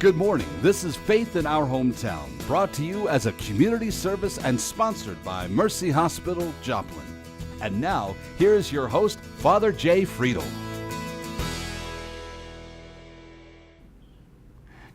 Good morning. This is Faith in Our Hometown, brought to you as a community service and sponsored by Mercy Hospital, Joplin. And now, here is your host, Father Jay Friedel.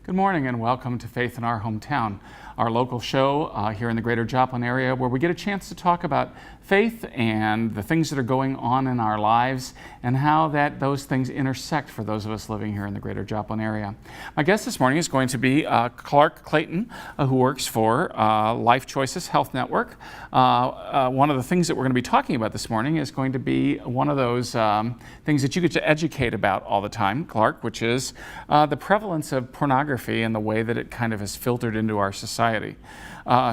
Good morning and welcome to Faith in Our Hometown, our local show here in the greater Joplin area where we get a chance to talk about faith and the things that are going on in our lives and how those things intersect for those of us living here in the greater Joplin area. My guest this morning is going to be Clark Clayton, who works for Life Choices Health Network. One of the things that we're going to be talking about this morning is going to be one of those things that you get to educate about all the time, Clark, which is the prevalence of pornography and the way that it kind of has filtered into our society.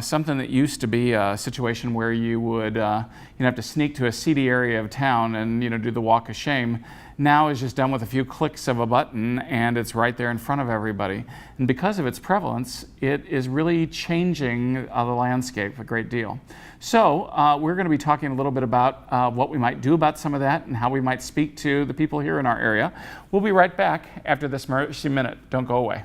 Something that used to be a situation where you would have to sneak to a seedy area of town and do the walk of shame, now is just done with a few clicks of a button and it's right there in front of everybody. And because of its prevalence, it is really changing the landscape a great deal. So we're going to be talking a little bit about what we might do about some of that and how we might speak to the people here in our area. We'll be right back after this Mercy Minute. Don't go away.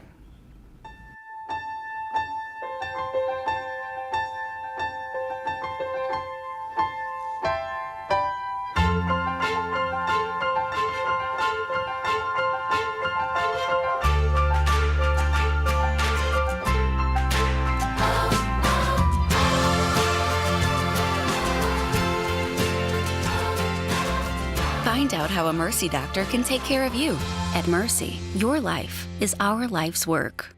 Find out how a Mercy doctor can take care of you. At Mercy, your life is our life's work.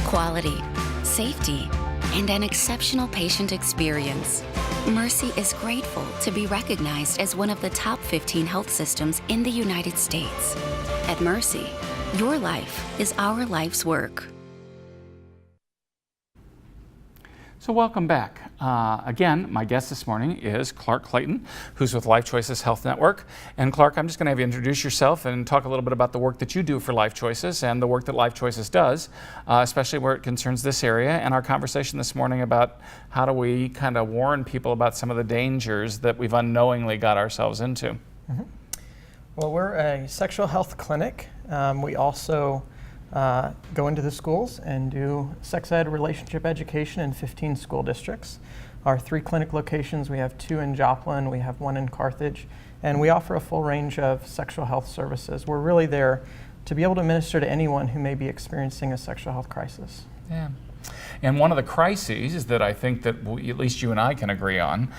Quality, safety, and an exceptional patient experience. Mercy is grateful to be recognized as one of the top 15 health systems in the United States. At Mercy, your life is our life's work. So welcome back. Again, my guest this morning is Clark Clayton, who's with Life Choices Health Network. And Clark, I'm just going to have you introduce yourself and talk a little bit about the work that you do for Life Choices and the work that Life Choices does, especially where it concerns this area, and our conversation this morning about how do we kind of warn people about some of the dangers that we've unknowingly got ourselves into. Mm-hmm. Well, we're a sexual health clinic. We also go into the schools and do sex ed relationship education in 15 school districts. Our 3 clinic locations, we have 2 in Joplin, we have 1 in Carthage, and we offer a full range of sexual health services. We're really there to be able to minister to anyone who may be experiencing a sexual health crisis. Yeah. And one of the crises that I think that at least you and I can agree on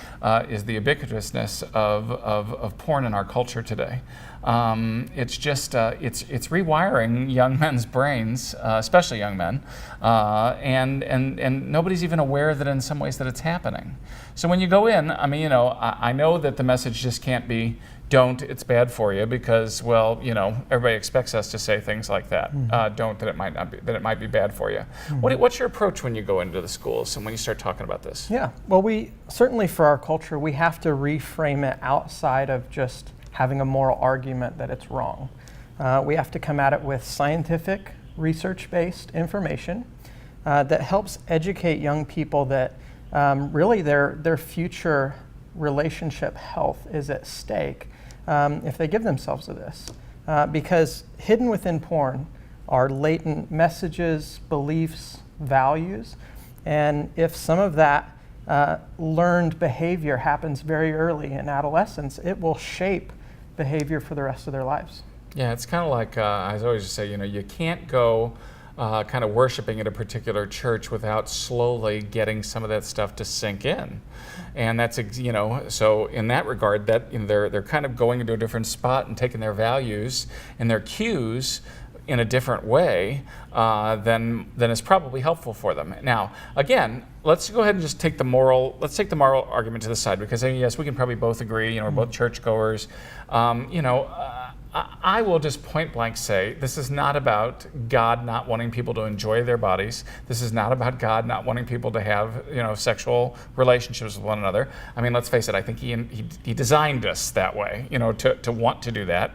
is the ubiquitousness of porn in our culture today. It's just it's rewiring young men's brains, especially young men, and nobody's even aware that in some ways that it's happening. So when you go in, I mean, I know that the message just can't be don't, it's bad for you, because, well, everybody expects us to say things like that. Don't, that it might be bad for you. What's your approach when you go into the schools and when you start talking about this? Yeah, well, we certainly, for our culture, we have to reframe it outside of just having a moral argument that it's wrong. We have to come at it with scientific, research-based information that helps educate young people that really their future relationship health is at stake if they give themselves to this. Because hidden within porn are latent messages, beliefs, values, and if some of that learned behavior happens very early in adolescence, it will shape behavior for the rest of their lives. Yeah, it's kind of like, I always say, you can't go kind of worshiping at a particular church without slowly getting some of that stuff to sink in. And that's, so in that regard, that they're kind of going into a different spot and taking their values and their cues in a different way than is probably helpful for them. Now, again, let's go ahead and just take the moral argument to the side, because yes, we can probably both agree, we're both churchgoers. I will just point blank say, this is not about God not wanting people to enjoy their bodies. This is not about God not wanting people to have, sexual relationships with one another. I mean, let's face it, I think he designed us that way, to want to do that.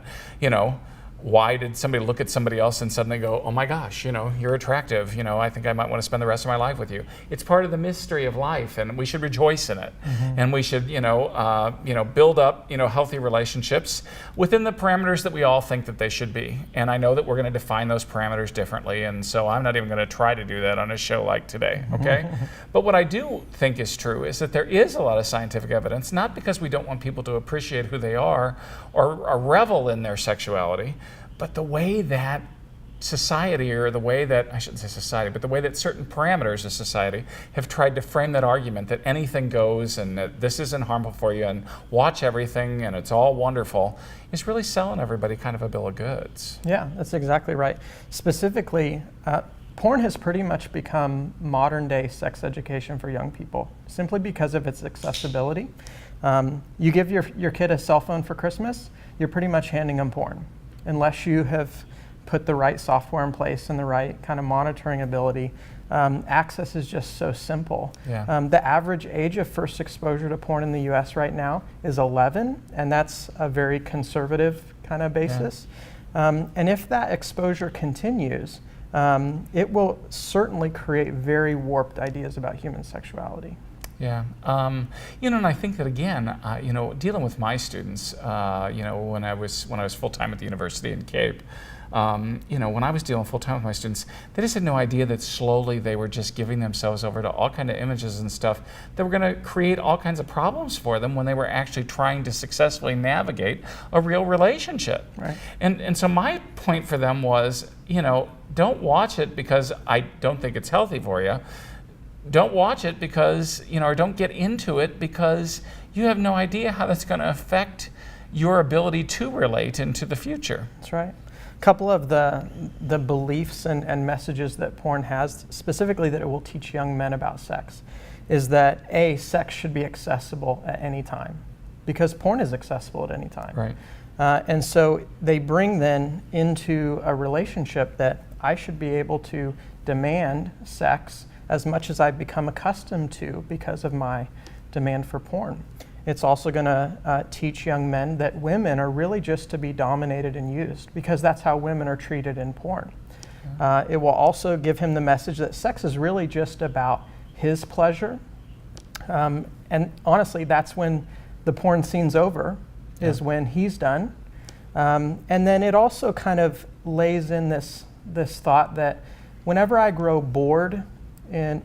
why did somebody look at somebody else and suddenly go, oh my gosh, you're attractive, I think I might want to spend the rest of my life with you. It's part of the mystery of life, and we should rejoice in it. And we should, build up, healthy relationships within the parameters that we all think that they should be. And I know that we're going to define those parameters differently, and so I'm not even going to try to do that on a show like today, okay? But what I do think is true is that there is a lot of scientific evidence, not because we don't want people to appreciate who they are or revel in their sexuality, but the way that society, or the way that, I shouldn't say society, but the way that certain parameters of society have tried to frame that argument that anything goes and that this isn't harmful for you and watch everything and it's all wonderful, is really selling everybody kind of a bill of goods. Yeah, that's exactly right. Specifically, porn has pretty much become modern day sex education for young people, simply because of its accessibility. You give your kid a cell phone for Christmas, you're pretty much handing them porn, unless you have put the right software in place and the right kind of monitoring ability. Access is just so simple. Yeah. The average age of first exposure to porn in the US right now is 11, and that's a very conservative kind of basis. Yeah. And if that exposure continues, it will certainly create very warped ideas about human sexuality. Yeah, and I think that again, dealing with my students, when I was full time at the university in Cape, when I was dealing full time with my students, they just had no idea that slowly they were just giving themselves over to all kind of images and stuff that were going to create all kinds of problems for them when they were actually trying to successfully navigate a real relationship. Right. And so my point for them was, don't watch it because I don't think it's healthy for you. Don't watch it because, or don't get into it because you have no idea how that's going to affect your ability to relate into the future. That's right. A couple of the beliefs and messages that porn has, specifically that it will teach young men about sex, is that sex should be accessible at any time, because porn is accessible at any time. Right. And so they bring then into a relationship that I should be able to demand sex as much as I've become accustomed to because of my demand for porn. It's also going to teach young men that women are really just to be dominated and used, because that's how women are treated in porn. It will also give him the message that sex is really just about his pleasure. And honestly, that's when the porn scene's over, is when he's done. And then it also kind of lays in this thought that whenever I grow bored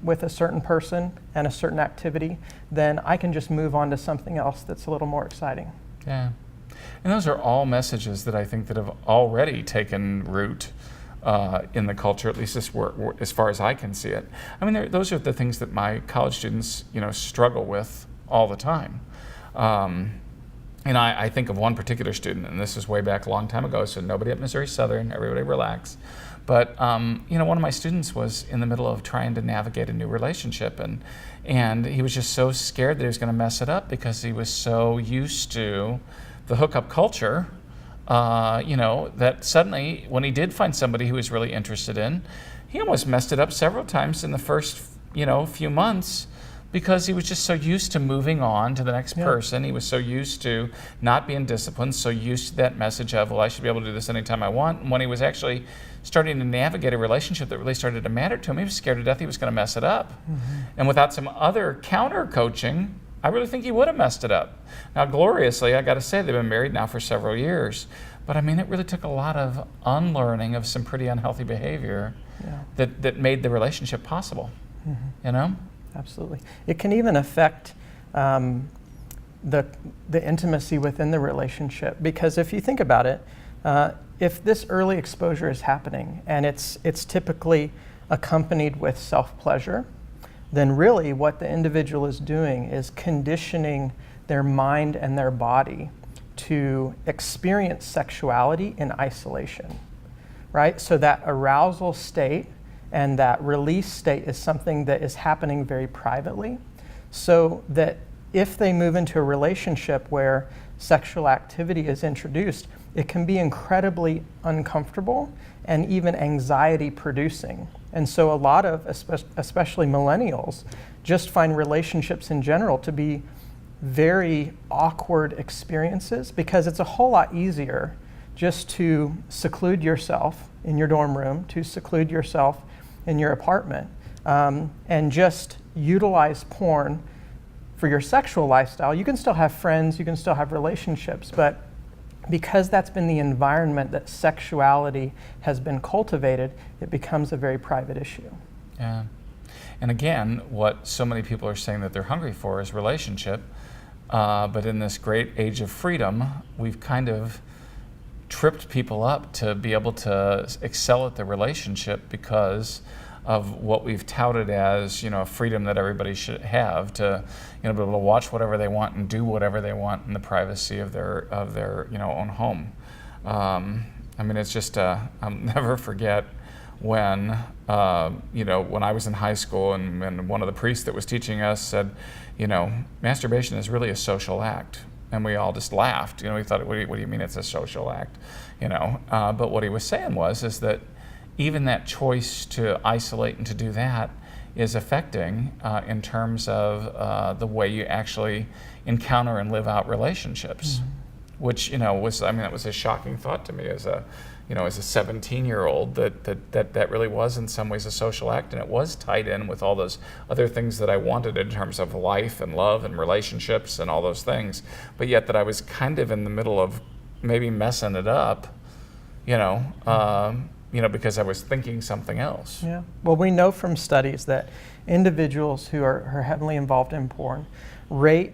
with a certain person and a certain activity, then I can just move on to something else that's a little more exciting. Yeah. And those are all messages that I think that have already taken root in the culture, at least as far as I can see it. I mean, those are the things that my college students, struggle with all the time. And I think of one particular student, and this is way back a long time ago, so nobody at Missouri Southern, everybody relax. But one of my students was in the middle of trying to navigate a new relationship, and he was just so scared that he was going to mess it up because he was so used to the hookup culture, that suddenly when he did find somebody he was really interested in, he almost messed it up several times in the first few months, because he was just so used to moving on to the next person. He was so used to not being disciplined, so used to that message of, well, I should be able to do this anytime I want. And when he was actually starting to navigate a relationship that really started to matter to him, he was scared to death he was going to mess it up. Mm-hmm. And without some other counter coaching, I really think he would have messed it up. Now, gloriously, I got to say, they've been married now for several years. But I mean, it really took a lot of unlearning of some pretty unhealthy behavior that made the relationship possible, Absolutely. It can even affect the intimacy within the relationship, because if you think about it, if this early exposure is happening and it's typically accompanied with self-pleasure, then really what the individual is doing is conditioning their mind and their body to experience sexuality in isolation, right? So that arousal state and that release state is something that is happening very privately, so that if they move into a relationship where sexual activity is introduced, it can be incredibly uncomfortable and even anxiety producing. And so a lot of, especially millennials, just find relationships in general to be very awkward experiences, because it's a whole lot easier just to seclude yourself in your dorm room, to seclude yourself in your apartment, and just utilize porn for your sexual lifestyle. You can still have friends, you can still have relationships, but because that's been the environment that sexuality has been cultivated, it becomes a very private issue. Yeah. And again, what so many people are saying that they're hungry for is relationship. But in this great age of freedom, we've kind of tripped people up to be able to excel at the relationship because of what we've touted as, a freedom that everybody should have to, be able to watch whatever they want and do whatever they want in the privacy of their own home. It's just I'll never forget when when I was in high school and one of the priests that was teaching us said, masturbation is really a social act. And we all just laughed. We thought, what do you mean it's a social act? But what he was saying is that even that choice to isolate and to do that is affecting in terms of the way you actually encounter and live out relationships, which that was a shocking thought to me as a 17-year-old that really was in some ways a social act, and it was tied in with all those other things that I wanted in terms of life and love and relationships and all those things, but yet that I was kind of in the middle of maybe messing it up, because I was thinking something else. Yeah. Well, we know from studies that individuals who are heavily involved in porn rate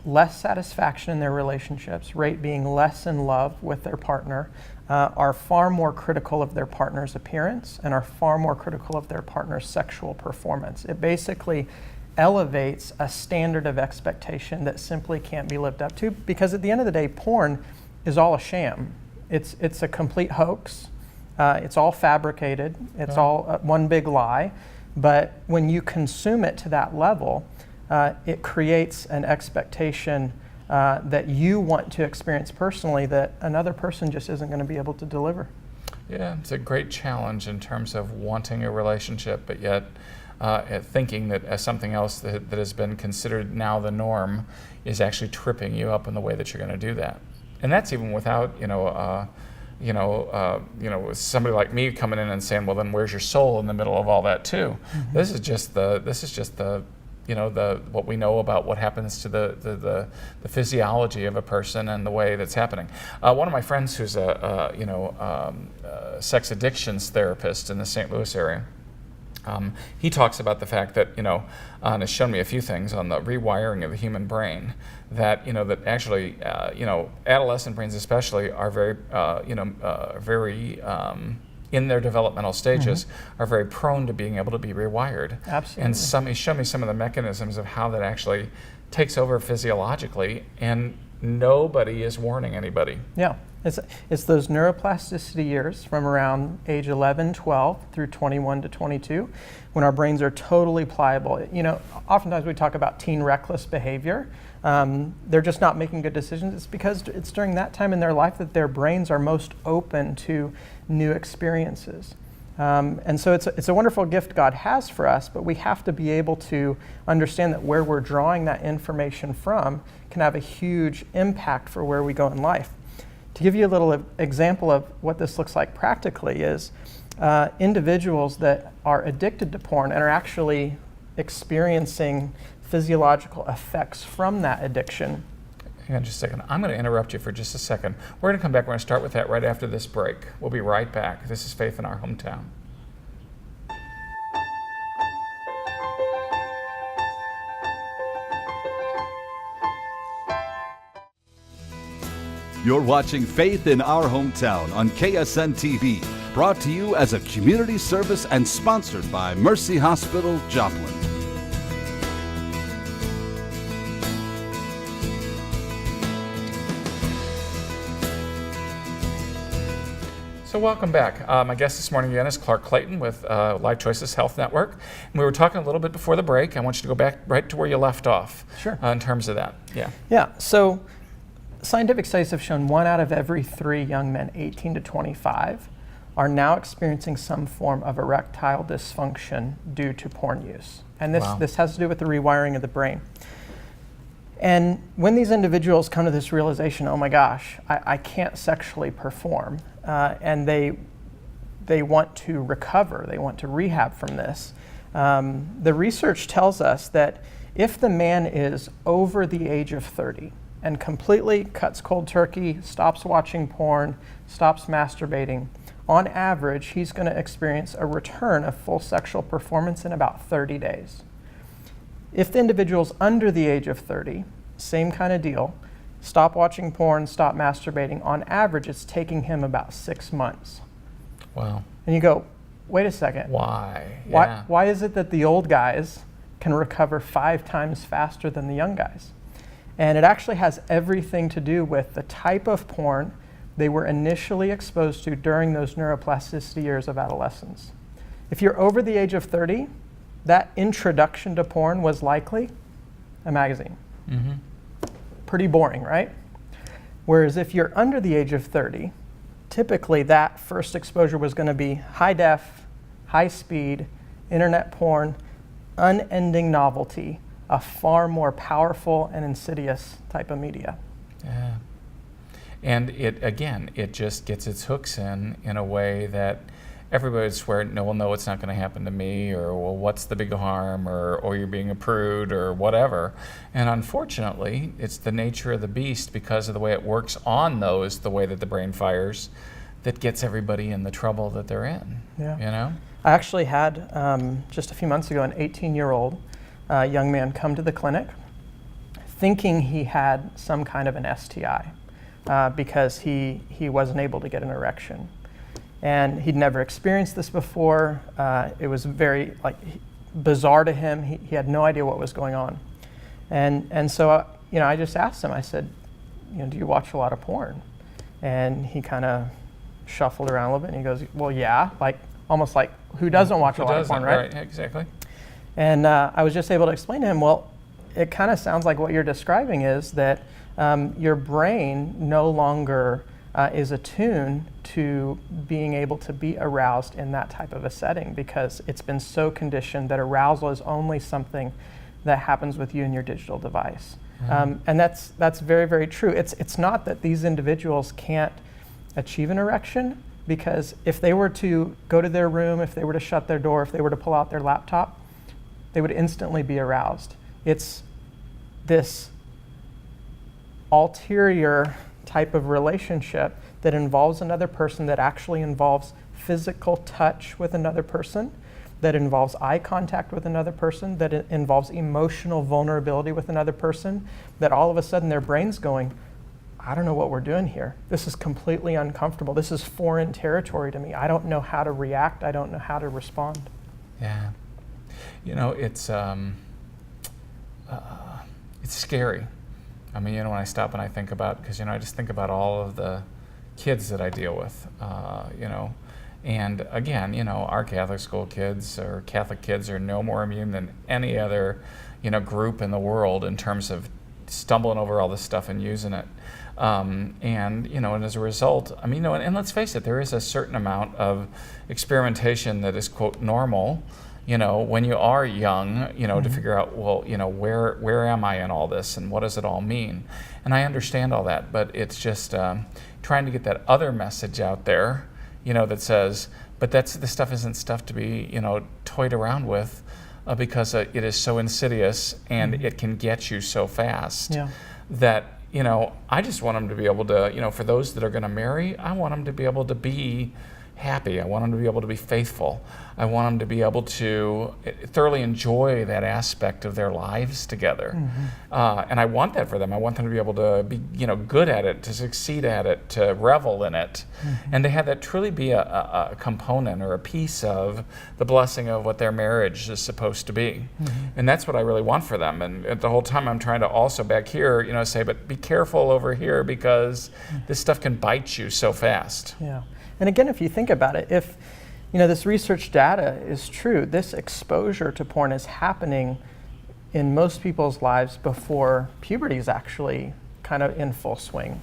less satisfaction in their relationships, rate being less in love with their partner, are far more critical of their partner's appearance, and are far more critical of their partner's sexual performance. It basically elevates a standard of expectation that simply can't be lived up to, because at the end of the day, porn is all a sham. It's a complete hoax. It's all fabricated. It's all one big lie. But when you consume it to that level, it creates an expectation that you want to experience personally that another person just isn't going to be able to deliver. Yeah, it's a great challenge in terms of wanting a relationship, but yet thinking that as something else that has been considered now the norm is actually tripping you up in the way that you're going to do that. And that's even without, somebody like me coming in and saying, well, then where's your soul in the middle of all that too? Mm-hmm. This is just the what we know about what happens to the physiology of a person and the way that's happening. One of my friends who's a sex addictions therapist in the St. Louis area, he talks about the fact that, and has shown me a few things on the rewiring of the human brain, that, that actually, adolescent brains especially are very, in their developmental stages, are very prone to being able to be rewired. Absolutely. And he showed me some of the mechanisms of how that actually takes over physiologically, and nobody is warning anybody. Yeah. It's those neuroplasticity years from around age 11, 12 through 21 to 22 when our brains are totally pliable. Oftentimes we talk about teen reckless behavior. They're just not making good decisions. It's because it's during that time in their life that their brains are most open to new experiences. And so it's a wonderful gift God has for us, but we have to be able to understand that where we're drawing that information from can have a huge impact for where we go in life. To give you a little example of what this looks like practically is individuals that are addicted to porn and are actually experiencing physiological effects from that addiction. Hang on just a second. I'm going to interrupt you for just a second. We're going to come back. We're going to start with that right after this break. We'll be right back. This is Faith in Our Hometown. You're watching Faith in Our Hometown on KSN TV, brought to you as a community service and sponsored by Mercy Hospital, Joplin. So welcome back. My guest this morning again is Clark Clayton with Life Choices Health Network. And we were talking a little bit before the break. I want you to go back right to where you left off. Sure. In terms of that. Yeah. So scientific studies have shown 1 out of every 3 young men 18 to 25 are now experiencing some form of erectile dysfunction due to porn use. And this has to do with the rewiring of the brain. And when these individuals come to this realization, oh my gosh, I can't sexually perform, and they want to recover, they want to rehab from this, the research tells us that if the man is over the age of 30 and completely cuts cold turkey, stops watching porn, stops masturbating, on average, he's going to experience a return of full sexual performance in about 30 days. If the individual's under the age of 30, same kind of deal, stop watching porn, stop masturbating, on average, it's taking him about 6 months. Wow. And you go, wait a second. Why? Yeah. Why is it that the old guys can recover 5 times faster than the young guys? And it actually has everything to do with the type of porn they were initially exposed to during those neuroplasticity years of adolescence. If you're over the age of 30, that introduction to porn was likely a magazine. Mm-hmm. Pretty boring, right? Whereas if you're under the age of 30, typically that first exposure was going to be high def, high speed, internet porn, unending novelty, a far more powerful and insidious type of media. Yeah. And it just gets its hooks in a way that everybody would swear, no, well, no, it's not going to happen to me, or, well, what's the big harm, or you're being a prude, or whatever. And unfortunately, it's the nature of the beast, because of the way it works on those, the way that the brain fires, that gets everybody in the trouble that they're in. Yeah. You know? I actually had, just a few months ago, an 18-year-old young man come to the clinic thinking he had some kind of an STI because he wasn't able to get an erection. And he'd never experienced this before. It was very bizarre to him. He had no idea what was going on. And so I just asked him, I said, do you watch a lot of porn? And he kind of shuffled around a little bit and he goes, well, yeah, almost like who doesn't watch a lot of porn, right? Right, exactly. And I was just able to explain to him, well, it kind of sounds like what you're describing is that your brain no longer is attuned to being able to be aroused in that type of a setting, because it's been so conditioned that arousal is only something that happens with you and your digital device. And that's very, very true. It's not that these individuals can't achieve an erection, because if they were to go to their room, if they were to shut their door, if they were to pull out their laptop, they would instantly be aroused. It's this ulterior type of relationship that involves another person, that actually involves physical touch with another person, that involves eye contact with another person, that involves emotional vulnerability with another person, that all of a sudden their brain's going, I don't know what we're doing here. This is completely uncomfortable. This is foreign territory to me. I don't know how to react. I don't know how to respond. Yeah. It's scary. I mean, when I stop and I think about, because, I just think about all of the kids that I deal with, and again, our Catholic school kids or Catholic kids are no more immune than any other, group in the world in terms of stumbling over all this stuff and using it. And as a result, and let's face it, there is a certain amount of experimentation that is, quote, normal, when you are young, to figure out, well, where am I in all this and what does it all mean? And I understand all that, but it's just trying to get that other message out there, that says, but this stuff isn't stuff to be, toyed around with because it is so insidious and it can get you so fast that, I just want them to be able to, for those that are going to marry, I want them to be able to be happy. I want them to be able to be faithful. I want them to be able to thoroughly enjoy that aspect of their lives together. And I want that for them. I want them to be able to be, good at it, to succeed at it, to revel in it, and to have that truly be a component or a piece of the blessing of what their marriage is supposed to be. And that's what I really want for them. And the whole time I'm trying to also back here, say, but be careful over here, because this stuff can bite you so fast. Yeah. And again, if you think about it, if this research data is true, this exposure to porn is happening in most people's lives before puberty is actually kind of in full swing.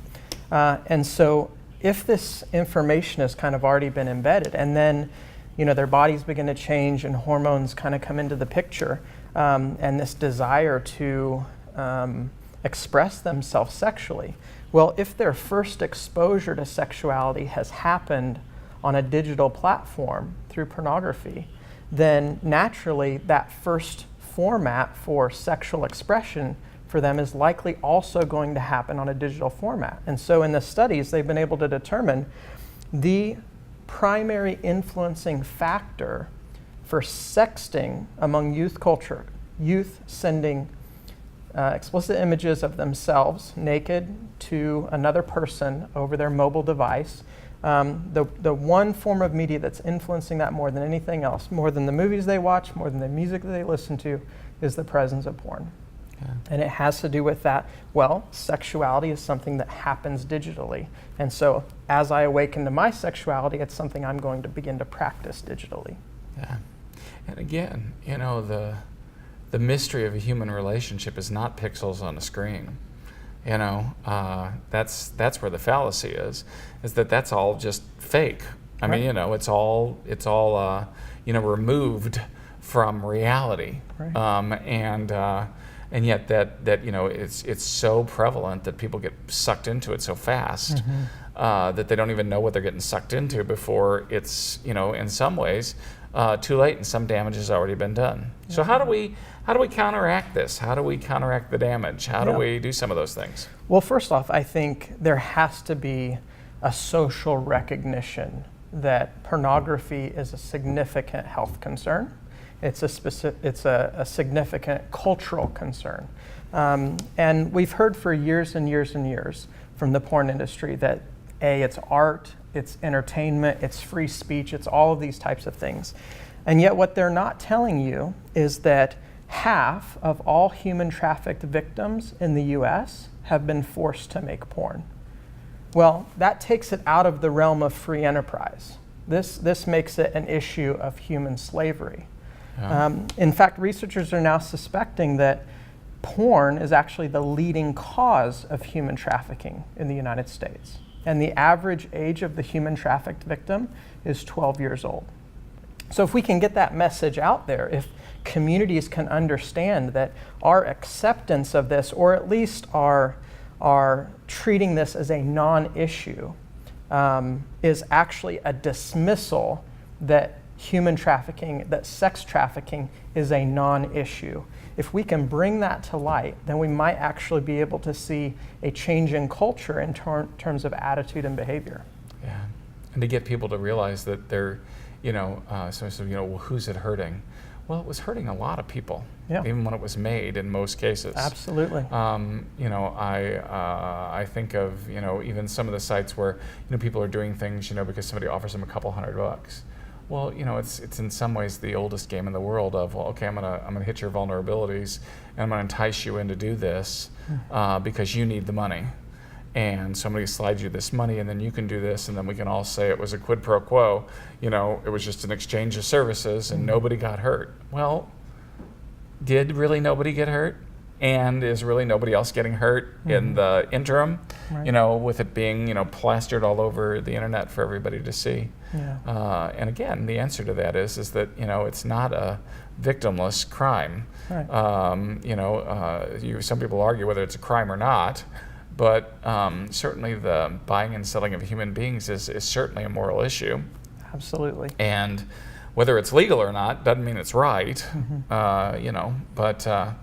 And so if this information has kind of already been embedded, and then their bodies begin to change and hormones kind of come into the picture, and this desire to express themselves sexually. Well, if their first exposure to sexuality has happened on a digital platform through pornography, then naturally that first format for sexual expression for them is likely also going to happen on a digital format. And so in the studies, they've been able to determine the primary influencing factor for sexting among youth culture, youth sending explicit images of themselves naked to another person over their mobile device. The one form of media that's influencing that more than anything else, more than the movies they watch, more than the music that they listen to, is the presence of porn. Yeah. And it has to do with that, well, sexuality is something that happens digitally. And so as I awaken to my sexuality, it's something I'm going to begin to practice digitally. Yeah. And again, you know, the mystery of a human relationship is not pixels on a screen. You know, that's where the fallacy is that that's all just fake. I mean, you know, it's all you know, removed from reality. Right. And yet that you know, it's so prevalent that people get sucked into it so fast that they don't even know what they're getting sucked into before it's, you know, in some ways too late and some damage has already been done. Yeah. So how do we counteract this? How do we counteract the damage? How do we do some of those things? Well, first off, I think there has to be a social recognition that pornography is a significant health concern. It's a significant cultural concern. And we've heard for years and years and years from the porn industry that it's art, it's entertainment, it's free speech, it's all of these types of things. And yet what they're not telling you is that half of all human trafficked victims in the US have been forced to make porn. Well, that takes it out of the realm of free enterprise. This makes it an issue of human slavery. In fact, researchers are now suspecting that porn is actually the leading cause of human trafficking in the United States. And the average age of the human trafficked victim is 12 years old. So if we can get that message out there, if communities can understand that our acceptance of this, or at least our treating this as a non-issue, is actually a dismissal that human trafficking, that sex trafficking is a non-issue. If we can bring that to light, then we might actually be able to see a change in culture in terms of attitude and behavior. Yeah, and to get people to realize that they're, you know, so you know, well, who's it hurting? Well, it was hurting a lot of people, even when it was made in most cases. Absolutely. You know, I think of, you know, even some of the sites where, you know, people are doing things, you know, because somebody offers them a couple $100. Well, you know, it's in some ways the oldest game in the world of, well, okay, I'm gonna hit your vulnerabilities and I'm gonna entice you in to do this because you need the money. And somebody slides you this money and then you can do this, and then we can all say it was a quid pro quo. You know, it was just an exchange of services and nobody got hurt. Well, did really nobody get hurt? And is really nobody else getting hurt in the interim? Right. You know, with it being, you know, plastered all over the internet for everybody to see. Yeah. And again, the answer to that is that, you know, it's not a victimless crime. Right. You know, some people argue whether it's a crime or not, but certainly the buying and selling of human beings is certainly a moral issue. Absolutely. And whether it's legal or not doesn't mean it's right. You know, but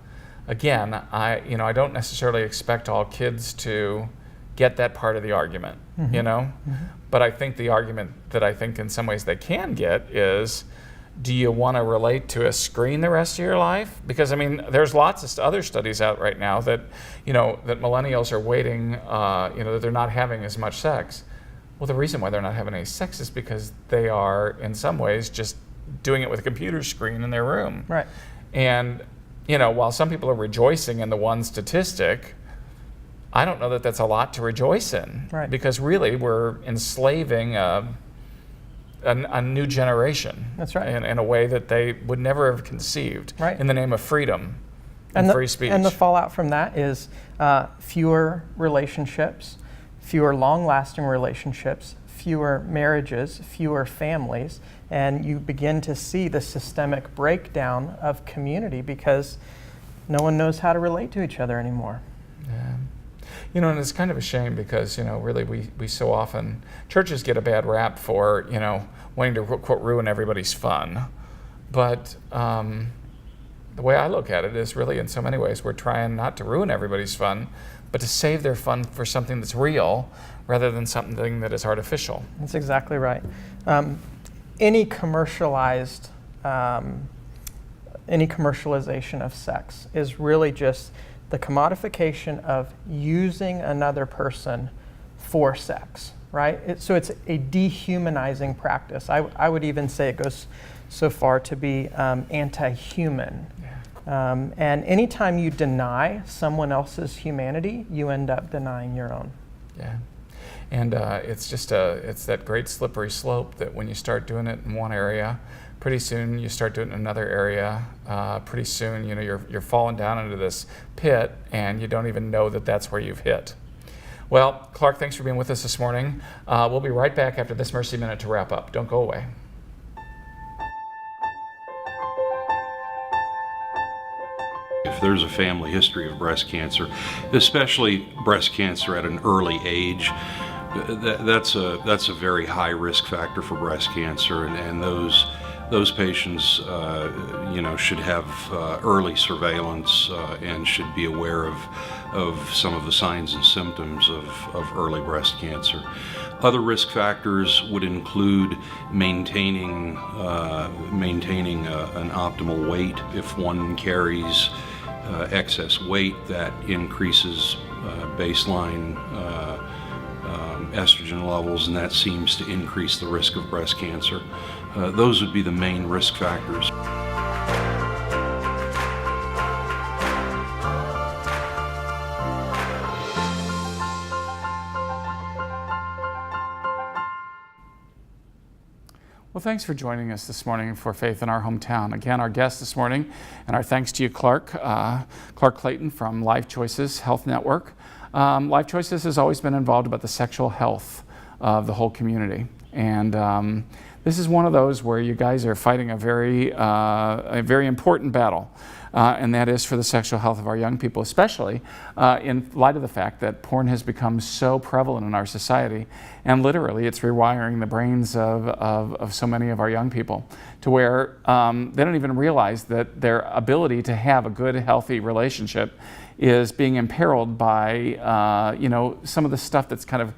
again, I don't necessarily expect all kids to get that part of the argument, you know? But I think the argument that I think in some ways they can get is, do you want to relate to a screen the rest of your life? Because, I mean, there's lots of other studies out right now that, you know, that millennials are waiting, you know, that they're not having as much sex. Well, the reason why they're not having any sex is because they are, in some ways, just doing it with a computer screen in their room. Right. And, you know, while some people are rejoicing in the one statistic, I don't know that that's a lot to rejoice in. Right. Because really we're enslaving a new generation. That's right. In a way that they would never have conceived. Right. In the name of freedom and free speech. And the fallout from that is fewer relationships, fewer long-lasting relationships, fewer marriages, fewer families, and you begin to see the systemic breakdown of community because no one knows how to relate to each other anymore. Yeah. And it's kind of a shame because, really we so often, churches get a bad rap for, wanting to, quote, ruin everybody's fun. But the way I look at it is really, in so many ways, we're trying not to ruin everybody's fun, but to save their fun for something that's real rather than something that is artificial. That's exactly right. Any commercialization of sex is really just the commodification of using another person for sex, right? So it's a dehumanizing practice. I would even say it goes so far to be anti-human. Yeah. And anytime you deny someone else's humanity, you end up denying your own. Yeah. And it's that great slippery slope that when you start doing it in one area, pretty soon you start doing it in another area. Pretty soon, you're falling down into this pit, and you don't even know that that's where you've hit. Well, Clark, thanks for being with us this morning. We'll be right back after this Mercy Minute to wrap up. Don't go away. If there's a family history of breast cancer, especially breast cancer at an early age, that's a very high risk factor for breast cancer, and those patients should have early surveillance and should be aware of some of the signs and symptoms of early breast cancer. Other risk factors would include maintaining an optimal weight. If one carries excess weight, that increases baseline estrogen levels, and that seems to increase the risk of breast cancer. Those would be the main risk factors. Well, thanks for joining us this morning for Faith in Our Hometown. Again, our guest this morning, and our thanks to you, Clark Clayton from Life Choices Health Network. Life Choices has always been involved about the sexual health of the whole community. And this is one of those where you guys are fighting a very important battle. And that is for the sexual health of our young people, especially in light of the fact that porn has become so prevalent in our society, and literally it's rewiring the brains of so many of our young people to where they don't even realize that their ability to have a good, healthy relationship is being imperiled by some of the stuff that's kind of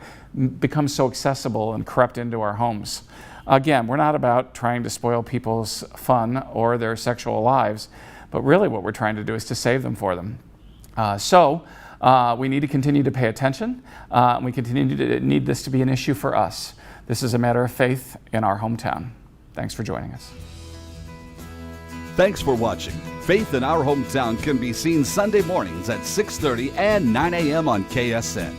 become so accessible and crept into our homes. Again, we're not about trying to spoil people's fun or their sexual lives, but really what we're trying to do is to save them for them. So we need to continue to pay attention. We continue to need this to be an issue for us. This is a matter of faith in our hometown. Thanks for joining us. Thanks for watching. Faith in Our Hometown can be seen Sunday mornings at 6:30 and 9 a.m. on KSN.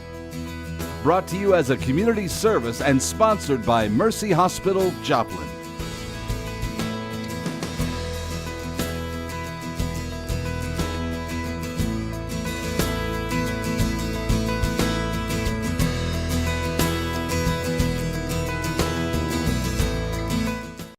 Brought to you as a community service and sponsored by Mercy Hospital, Joplin.